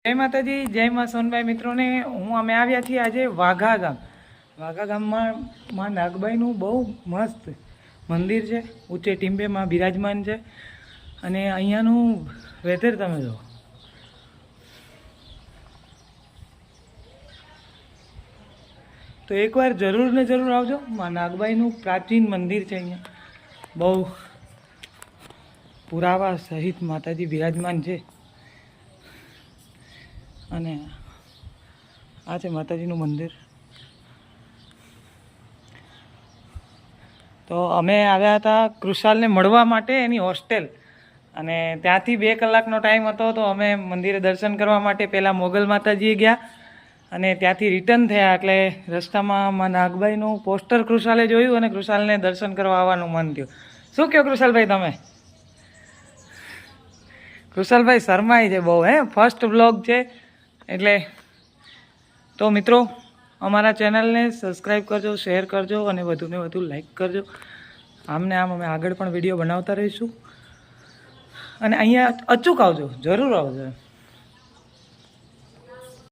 જય માતાજી, જય માં સોનભાઈ મિત્રોને અમે આવ્યા છીએ આજે વાઘા ગામ. વાઘા ગામમાં માં નાગબાઈનું બહુ મસ્ત મંદિર છે, ઊંચે ટીંબેમાં બિરાજમાન છે. અને અહીંયાનું વેધર તમે જુઓ. તો એકવાર જરૂર ને જરૂર આવજો. માં નાગબાઈનું પ્રાચીન મંદિર છે. અહીંયા બહુ પુરાવા સહિત માતાજી બિરાજમાન છે. અને આ છે માતાજીનું મંદિર. તો અમે આવ્યા હતા કૃષાલને મળવા માટે, એની હોસ્ટેલ. અને ત્યાંથી 2 કલાકનો ટાઈમ હતો. તો અમે મંદિરે દર્શન કરવા માટે પહેલાં મોગલ માતાજીએ ગયા અને ત્યાંથી રિટર્ન થયા. એટલે રસ્તામાં માં નાગબાઈનું પોસ્ટર કૃષાલે જોયું અને કૃષાલને દર્શન કરવા આવવાનું મન થયું. શું કહો કૃષાલભાઈ તમે? કૃષાલભાઈ શરમાઈ છે બહુ, ફર્સ્ટ બ્લોગ છે એટલે. તો મિત્રો, અમારા ચેનલને સબસ્ક્રાઈબ કરજો, શેર કરજો અને વધુને વધુ લાઈક કરજો. આમને આમ અમે આગળ પણ વિડીયો બનાવતા રહીશું. અને અહીંયા અચૂક આવજો, જરૂર આવજો.